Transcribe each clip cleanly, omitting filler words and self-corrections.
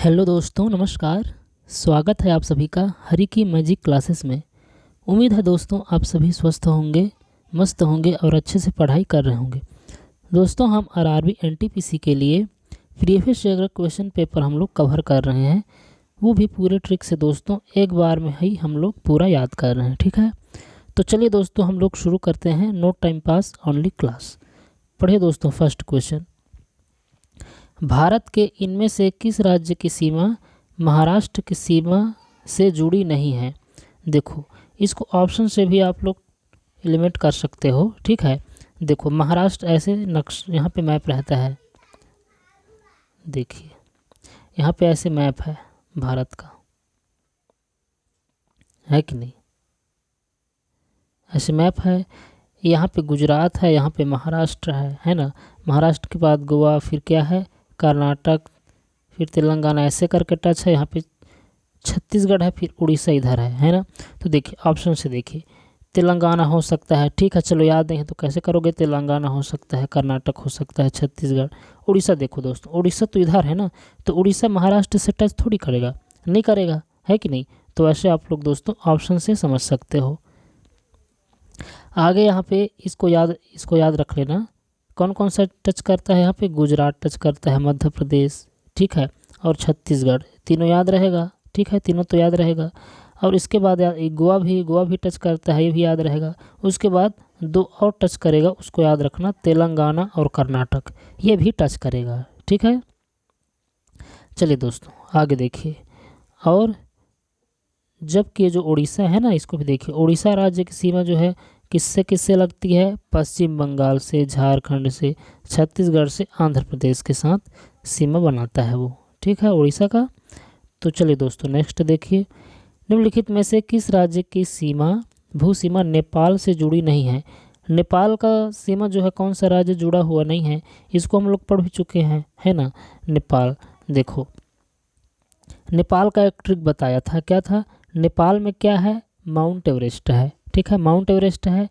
Hello दोस्तों, नमस्कार। स्वागत है आप सभी का हरी की मैजिक क्लासेस में। उम्मीद है दोस्तों आप सभी स्वस्थ होंगे, मस्त होंगे और अच्छे से पढ़ाई कर रहे होंगे। दोस्तों हम आरआरबी एनटीपीसी के लिए प्रीवियस ईयर क्वेश्चन पेपर हम लोग कवर कर रहे हैं, वो भी पूरे ट्रिक से दोस्तों एक बार में ही हम लोग पूरा याद कर रहे हैं। ठीक है, तो चलिए दोस्तों हम लोग शुरू करते हैं। No time pass only class. पढ़िए दोस्तों फर्स्ट क्वेश्चन। भारत के इनमें से किस राज्य की सीमा महाराष्ट्र की सीमा से जुड़ी नहीं है? देखो, इसको ऑप्शन से भी आप लोग एलिमिनेट कर सकते हो। ठीक है, देखो महाराष्ट्र ऐसे नक्श यहाँ पे मैप रहता है, देखिए यहाँ पे ऐसे मैप है भारत का, है कि नहीं? ऐसे मैप है, यहाँ पे गुजरात है, यहाँ पे महाराष्ट्र है ना। महाराष्ट्र के बाद गोवा, फिर क्या है कर्नाटक, फिर तेलंगाना, ऐसे करके टच है। यहाँ पे छत्तीसगढ़ है, फिर उड़ीसा इधर है ना। तो देखिए ऑप्शन से देखिए, तेलंगाना हो सकता है। ठीक है, चलो याद नहीं है तो कैसे करोगे? तेलंगाना हो सकता है, कर्नाटक हो सकता है, छत्तीसगढ़, उड़ीसा। देखो दोस्तों उड़ीसा तो इधर है ना, तो उड़ीसा महाराष्ट्र से टच थोड़ी करेगा, नहीं करेगा, है कि नहीं? तो ऐसे आप लोग दोस्तों ऑप्शन से समझ सकते हो। आगे यहाँ पे इसको याद रख लेना, कौन कौन सा टच करता है यहाँ पे? गुजरात टच करता है, मध्य प्रदेश, ठीक है, और छत्तीसगढ़, तीनों याद रहेगा। ठीक है, तीनों तो याद रहेगा। और इसके बाद गोवा भी टच करता है, ये भी याद रहेगा। उसके बाद दो और टच करेगा, उसको याद रखना, तेलंगाना और कर्नाटक, ये भी टच करेगा। ठीक है, चलिए दोस्तों आगे देखिए। और जबकि ये जो उड़ीसा है ना, इसको भी देखिए। उड़ीसा राज्य की सीमा जो है किससे किससे लगती है? पश्चिम बंगाल से, झारखंड से, छत्तीसगढ़ से, आंध्र प्रदेश के साथ सीमा बनाता है वो। ठीक है, उड़ीसा का। तो चलिए दोस्तों नेक्स्ट देखिए। निम्नलिखित में से किस राज्य की सीमा भू सीमा नेपाल से जुड़ी नहीं है? नेपाल का सीमा जो है कौन सा राज्य जुड़ा हुआ नहीं है? इसको हम लोग पढ़ भी चुके हैं, है ना। नेपाल, देखो नेपाल का एक ट्रिक बताया था, क्या था? नेपाल में क्या है? माउंट एवरेस्ट है। ठीक है, माउंट एवरेस्ट है।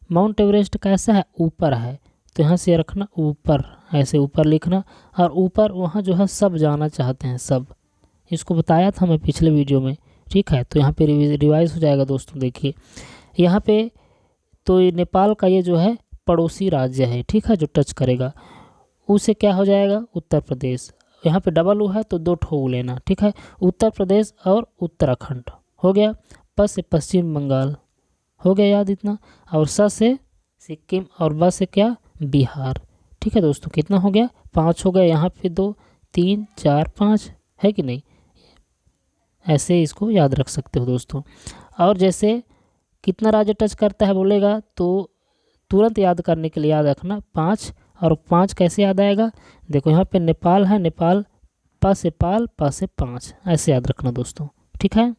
माउंट एवरेस्ट कैसा है? ऊपर है, तो यहाँ से रखना ऊपर, ऐसे ऊपर लिखना। और ऊपर वहाँ जो है सब जाना चाहते हैं, सब। इसको बताया था मैं पिछले वीडियो में। ठीक है, तो यहाँ पे रिवाइज हो जाएगा दोस्तों। देखिए यहाँ पे तो ये नेपाल का ये जो है पड़ोसी राज्य है, ठीक है, जो टच करेगा उसे क्या हो जाएगा? उत्तर प्रदेश। यहाँ पे डबल ऊ है तो दो ठो लेना। ठीक है, उत्तर प्रदेश और उत्तराखंड हो गया। प से पश्चिम बंगाल हो गया, याद इतना। और स से सिक्किम और ब से क्या? बिहार। ठीक है दोस्तों, कितना हो गया? 5 हो गया। यहाँ पे 2 3 4 5, है कि नहीं? ऐसे इसको याद रख सकते हो दोस्तों। और जैसे कितना राज्य टच करता है बोलेगा तो तुरंत याद करने के लिए याद रखना 5। और 5 कैसे याद आएगा? देखो यहाँ पे नेपाल है, नेपाल प से पाल, प से 5, ऐसे याद रखना दोस्तों। ठीक है,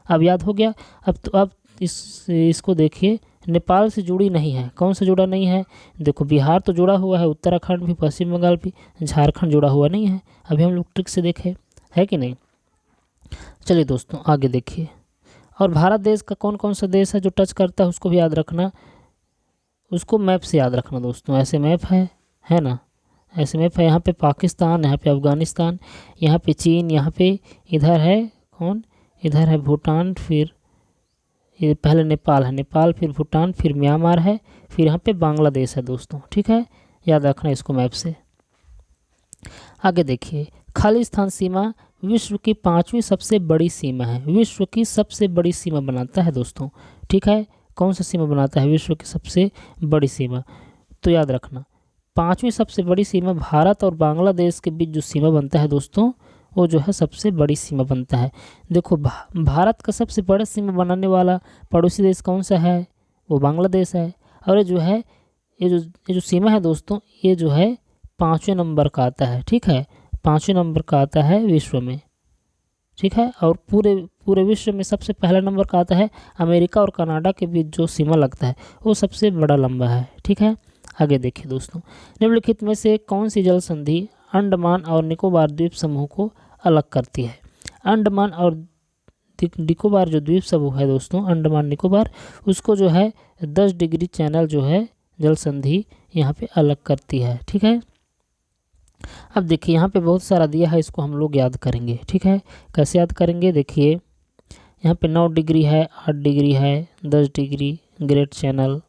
अब याद हो गया। अब इसको देखिए, नेपाल से जुड़ी नहीं है, कौन सा जुड़ा नहीं है? देखो बिहार तो जुड़ा हुआ है, उत्तराखंड भी, पश्चिम बंगाल भी, झारखंड जुड़ा हुआ नहीं है। अभी हम लोग ट्रिक से देखे, है कि नहीं? चलिए दोस्तों आगे देखिए। और भारत देश का कौन कौन सा देश है जो टच करता है, उसको भी याद रखना। उसको मैप से याद रखना दोस्तों। ऐसे मैप है ना, ऐसे मैप है। यहाँ पे पाकिस्तान, यहाँ पे अफ़गानिस्तान, यहाँ पे चीन, यहाँ पे इधर है कौन? इधर है भूटान, फिर ये पहले नेपाल है, नेपाल फिर भूटान, फिर म्यांमार है, फिर यहाँ पे बांग्लादेश है दोस्तों। ठीक है, याद रखना इसको मैप से। आगे देखिए, खालिस्तान सीमा विश्व की 5वीं सबसे बड़ी सीमा है। विश्व की सबसे बड़ी सीमा बनाता है दोस्तों। ठीक है, कौन सा सीमा बनाता है विश्व की सबसे बड़ी सीमा? तो याद रखना 5वीं सबसे बड़ी सीमा भारत और बांग्लादेश के बीच जो सीमा बनता है दोस्तों, वो जो है सबसे बड़ी सीमा बनता है। देखो भारत का सबसे बड़ा सीमा बनाने वाला पड़ोसी देश कौन सा है? वो बांग्लादेश है। और ये जो है ये जो सीमा है दोस्तों, ये जो है 5वें नंबर का आता है। ठीक है, 5वें नंबर का आता है विश्व में। ठीक है, और पूरे विश्व में सबसे पहला नंबर का आता है अमेरिका और कनाडा के बीच जो सीमा लगता है, वो सबसे बड़ा लंबा है। ठीक है, आगे देखिए दोस्तों। निम्नलिखित में से कौन सी जल संधि अंडमान और निकोबार द्वीप समूह को अलग करती है? अंडमान और निकोबार जो द्वीप समूह है दोस्तों, अंडमान निकोबार, उसको जो है 10 डिग्री चैनल जो है जल संधि यहाँ पे अलग करती है। ठीक है, अब देखिए यहाँ पे बहुत सारा दिया है, इसको हम लोग याद करेंगे। ठीक है, कैसे याद करेंगे? देखिए यहाँ पे 9 डिग्री है, 8 डिग्री है, 10 डिग्री, ग्रेट चैनल।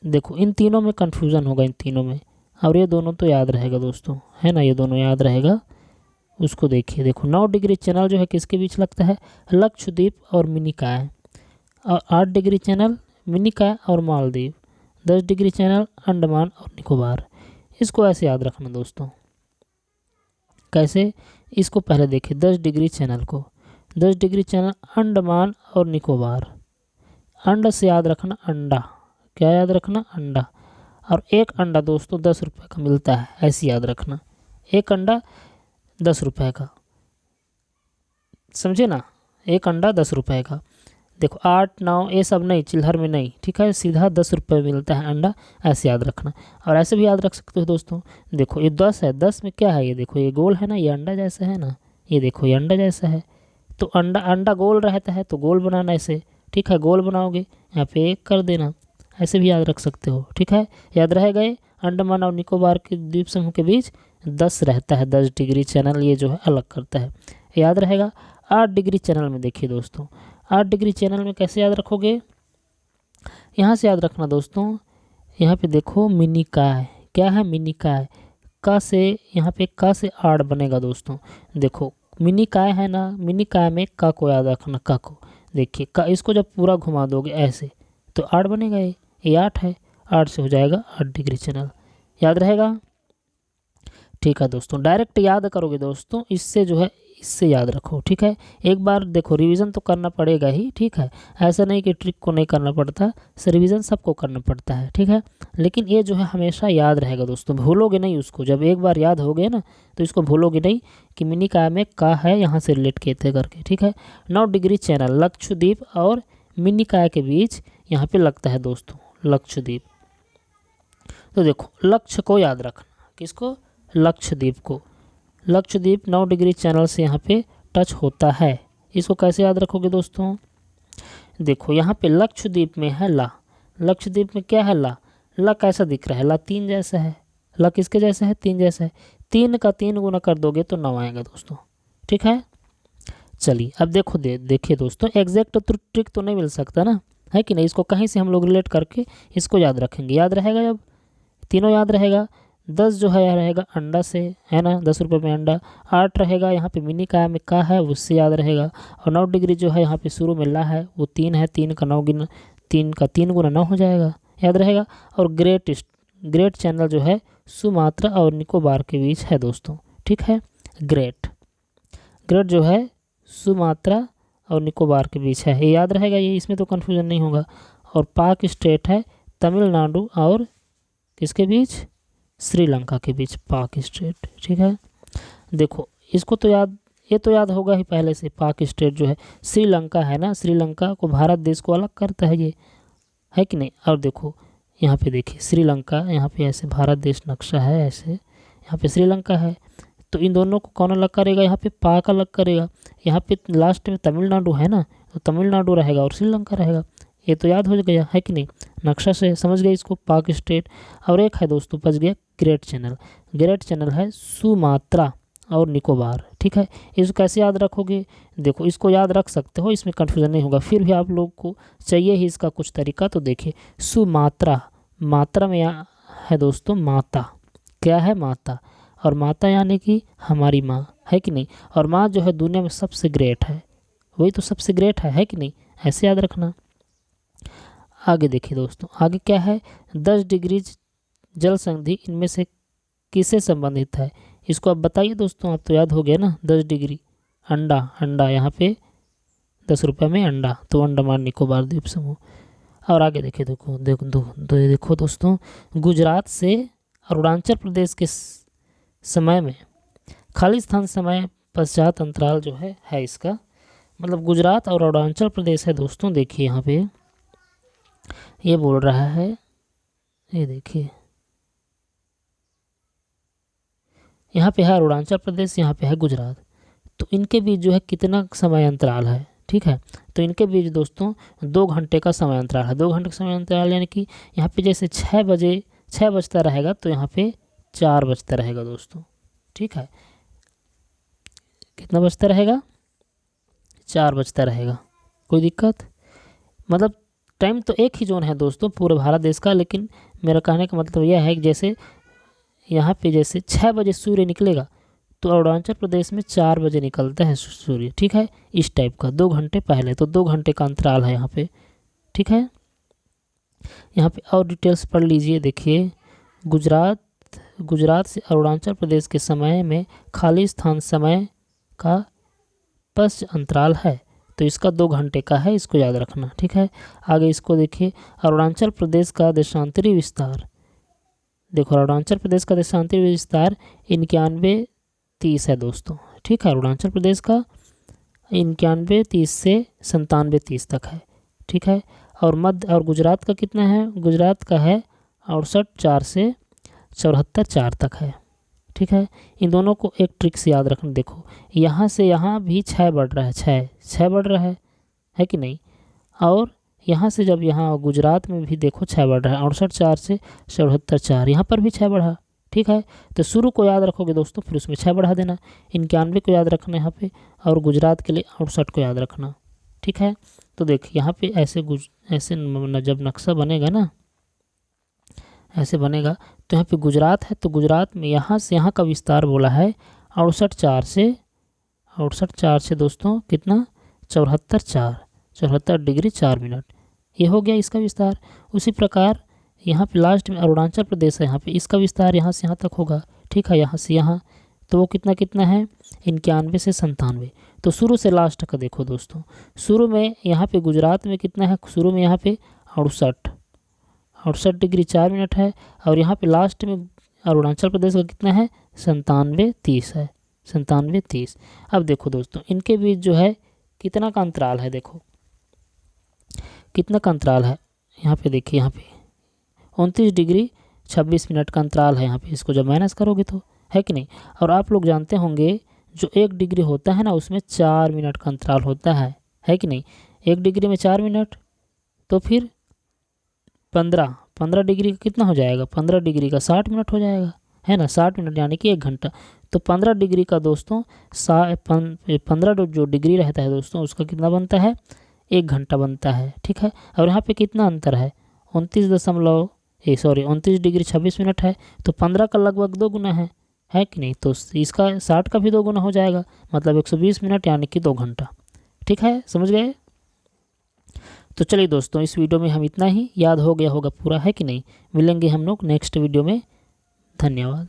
देखो इन तीनों में कन्फ्यूज़न होगा, इन तीनों में, और ये दोनों तो याद रहेगा दोस्तों, है ना, ये दोनों याद रहेगा। उसको देखिए, देखो 9 डिग्री चैनल जो है किसके बीच लगता है? लक्षद्वीप और मिनिकॉय। और 8 डिग्री चैनल मिनिकॉय और मालदीव। 10 डिग्री चैनल अंडमान और निकोबार। इसको ऐसे याद रखना दोस्तों। कैसे? इसको पहले देखिए 10 डिग्री चैनल को। 10 डिग्री चैनल अंडमान और निकोबार। अंडा से याद रखना अंडा। क्या याद रखना? अंडा। और एक अंडा दोस्तों 10 रुपये का मिलता है, ऐसे याद रखना। एक अंडा 10 रुपये का, समझे ना? एक अंडा 10 रुपये का। देखो 8 9 ये सब नहीं, चिल्हर में नहीं, ठीक है, सीधा 10 रुपये मिलता है अंडा, ऐसे याद रखना। और ऐसे भी याद रख सकते हो दोस्तों। देखो ये 10 है, 10 में क्या है? ये देखो ये गोल है ना, ये अंडा जैसा है ना, ये देखो ये अंडा जैसा है। तो अंडा अंडा गोल रहता है तो गोल बनाना ऐसे, ठीक है, गोल बनाओगे, यहाँ पे 1 कर देना, ऐसे भी याद रख सकते हो। ठीक है, याद रहेगा। ये अंडमान और निकोबार के द्वीप समूह के बीच 10 रहता है, 10 डिग्री चैनल ये जो है अलग करता है, याद रहेगा। 8 डिग्री चैनल में देखिए दोस्तों, 8 डिग्री चैनल में कैसे याद रखोगे? यहाँ से याद रखना दोस्तों। यहाँ पे देखो मिनिकॉय, क्या है? मिनिकॉय। का से यहाँ पे का से आड़ बनेगा दोस्तों। देखो मिनिकॉय है ना, मिनिकॉय में का को याद रखना, का को। देखिए का, इसको जब पूरा घुमा दोगे ऐसे तो आड़ बनेगा, ये 8 है, 8 से हो जाएगा 8 डिग्री चैनल, याद रहेगा। ठीक है दोस्तों, डायरेक्ट याद करोगे दोस्तों, इससे जो है इससे याद रखो। ठीक है, एक बार देखो रिवीजन तो करना पड़ेगा ही, ठीक है, ऐसा नहीं कि ट्रिक को नहीं करना पड़ता, रिवीजन सबको करना पड़ता है। ठीक है, लेकिन ये जो है हमेशा याद रहेगा दोस्तों, भूलोगे नहीं उसको। जब एक बार याद हो गया ना तो इसको भूलोगे नहीं कि मिनिकॉय में का है, यहाँ से रिलेट किए थे करके। ठीक है, 9 डिग्री चैनल लक्षद्वीप और मिनिकॉय के बीच यहाँ पे लगता है दोस्तों, लक्षद्वीप। तो देखो लक्ष्य को याद रखना, किसको? लक्षद्वीप को। लक्षद्वीप 9 डिग्री चैनल से यहाँ पे टच होता है। इसको कैसे याद रखोगे दोस्तों? देखो यहाँ पे लक्षद्वीप में है ला, लक्षद्वीप में क्या है? ला। ला कैसा दिख रहा है? ला 3 जैसा है। ला किसके जैसा है? 3 जैसा है। 3 का 3 गुना कर दोगे तो 9 आएगा दोस्तों। ठीक है, चलिए अब देखो देखिए दोस्तों, एग्जैक्ट तो ट्रिक तो नहीं मिल सकता ना, है कि नहीं? इसको कहीं से हम लोग रिलेट करके इसको याद रखेंगे, याद रहेगा। जब तीनों याद रहेगा। 10 जो है यह रहेगा अंडा से, है ना, 10 रुपये में अंडा। 8 रहेगा यहाँ पे मिनिकॉय में का है, उससे याद रहेगा। और 9 डिग्री जो है यहाँ पे शुरू में ला है, वो 3 है, 3 का 9 गुना, 3 का 3 गुना 9 हो जाएगा, याद रहेगा। और ग्रेट चैनल जो है सुमात्रा और निकोबार के बीच है दोस्तों। ठीक है, ग्रेट जो है सुमात्रा और निकोबार के बीच है, ये याद रहेगा, ये इसमें तो कन्फ्यूजन नहीं होगा। और पाक स्टेट है तमिलनाडु और किसके बीच? श्रीलंका के बीच, पाक स्टेट। ठीक है, देखो इसको तो याद, ये तो याद होगा ही पहले से। पाक स्टेट जो है श्रीलंका है ना, श्रीलंका को भारत देश को अलग करता है ये, है कि नहीं? और देखो यहाँ पे देखिए श्रीलंका, यहाँ पे ऐसे भारत देश नक्शा है ऐसे, यहाँ पे श्रीलंका है, तो इन दोनों को कौन अलग करेगा? यहाँ पे पाक अलग करेगा। यहाँ पे लास्ट में तमिलनाडु है ना, तो तमिलनाडु रहेगा और श्रीलंका रहेगा। ये तो याद हो गया, है कि नहीं? नक्शा से समझ गए इसको, पाक स्टेट। और एक है दोस्तों बच गया ग्रेट चैनल। ग्रेट चैनल है सुमात्रा और निकोबार। ठीक है, इसको कैसे याद रखोगे? देखो इसको याद रख सकते हो, इसमें कन्फ्यूजन नहीं होगा। फिर भी आप लोग को चाहिए ही इसका कुछ तरीका, तो देखिए सुमात्रा, मात्रा में यहाँ है दोस्तों माता, क्या है? माता। और माता यानी कि हमारी माँ, है कि नहीं? और माँ जो है दुनिया में सबसे ग्रेट है, वही तो सबसे ग्रेट है कि नहीं? ऐसे याद रखना। आगे देखिए दोस्तों, आगे क्या है? 10 डिग्री जल संधि इनमें से किससे संबंधित है? इसको आप बताइए दोस्तों, आप तो याद हो गया ना। 10 डिग्री अंडा, अंडा यहाँ पे 10 रुपये में अंडा, तो अंडमान निकोबार द्वीप समूह। और आगे देखिए, देखो दोस्तों, गुजरात से अरुणाचल प्रदेश के समय में खालिस्तान समय पश्चात अंतराल जो है इसका, मतलब गुजरात और अरुणाचल प्रदेश है दोस्तों। देखिए यहाँ पे ये बोल रहा है, ये देखिए यहाँ पे है अरुणाचल प्रदेश, यहाँ पे है गुजरात, तो इनके बीच जो है कितना समय अंतराल है? ठीक है, तो इनके बीच दोस्तों 2 घंटे का समय अंतराल है। 2 घंटे का समय अंतराल यानी कि यहाँ पे जैसे 6 बजे 6 बजता रहेगा तो यहाँ पे 4 बजता रहेगा दोस्तों। ठीक है, कितना बजता रहेगा? 4 बजता रहेगा। कोई दिक्कत? मतलब टाइम तो एक ही जोन है दोस्तों पूरे भारत देश का, लेकिन मेरा कहने का मतलब यह है कि जैसे यहाँ पे जैसे 6 बजे सूर्य निकलेगा तो अरुणाचल प्रदेश में 4 बजे निकलता है सूर्य। ठीक है, इस टाइप का 2 घंटे पहले, तो 2 घंटे का अंतराल है यहाँ पे। ठीक है, यहाँ पे और डिटेल्स पढ़ लीजिए। देखिए, गुजरात से अरुणाचल प्रदेश के समय में खाली स्थान समय का पश्च अंतराल है, तो इसका 2 घंटे का है, इसको याद रखना। ठीक है, आगे इसको देखिए, अरुणाचल प्रदेश का देशांतरी विस्तार। देखो, अरुणाचल प्रदेश का देशांतरी विस्तार 91-30 है दोस्तों। ठीक है, अरुणाचल प्रदेश का 91-30 से 97-30 तक है। ठीक है, और मध्य और गुजरात का कितना है? गुजरात का है 68-4 से 74-4 तक है। ठीक है, इन दोनों को एक ट्रिक से याद रखना। देखो, यहाँ से यहाँ भी 6 बढ़ रहा है, 6 बढ़ रहा है कि नहीं? और यहाँ से जब यहाँ गुजरात में भी देखो 6 बढ़ रहा है, 68-4 से 74-4, यहाँ पर भी 6 बढ़ा। ठीक है, तो शुरू को याद रखोगे दोस्तों, फिर उसमें 6 बढ़ा देना। 91 को याद रखना यहाँ पे, और गुजरात के लिए 68 को याद रखना। ठीक है, तो देख यहाँ पे ऐसे जब नक्शा बनेगा ना, ऐसे बनेगा, तो यहाँ पे गुजरात है, तो गुजरात में यहाँ से यहाँ का विस्तार बोला है 68-4 से दोस्तों कितना? 74 डिग्री 4 मिनट। ये हो गया इसका विस्तार। उसी प्रकार यहाँ पे लास्ट में अरुणाचल प्रदेश है, यहाँ पे इसका विस्तार यहाँ से यहाँ तक होगा। ठीक है, यहाँ से यहाँ, तो वो कितना है? 91 से 97। तो शुरू से लास्ट का देखो दोस्तों, शुरू में यहाँ पे गुजरात में कितना है? शुरू में यहाँ पे 68 डिग्री 4 मिनट है, और यहाँ पे लास्ट में अरुणाचल प्रदेश का कितना है? 97-30 है, 97-30। अब देखो दोस्तों, इनके बीच जो है कितना का अंतराल है? देखो कितना का अंतराल है यहाँ पे। देखिए, यहाँ पे 29 डिग्री 26 मिनट का अंतराल है यहाँ पे। इसको जब माइनस करोगे तो, है कि नहीं? और आप लोग जानते होंगे जो 1 डिग्री होता है ना, उसमें 4 मिनट का अंतराल होता है कि नहीं? 1 डिग्री में 4 मिनट, तो फिर 15 डिग्री का कितना हो जाएगा? 15 डिग्री का 60 मिनट हो जाएगा, है ना? 60 मिनट यानी कि 1 घंटा। तो 15 डिग्री का दोस्तों 15 जो डिग्री रहता है दोस्तों, उसका कितना बनता है? 1 घंटा बनता है। ठीक है, और यहाँ पे कितना अंतर है? 29 डिग्री 26 मिनट है, तो 15 का लगभग 2 गुना है कि नहीं? तो इसका 60 का भी 2 गुना हो जाएगा, मतलब 120 मिनट यानी कि 2 घंटा। ठीक है, समझ गए? तो चलिए दोस्तों, इस वीडियो में हम इतना ही, याद हो गया होगा पूरा, है कि नहीं? मिलेंगे हम लोग नेक्स्ट वीडियो में। धन्यवाद।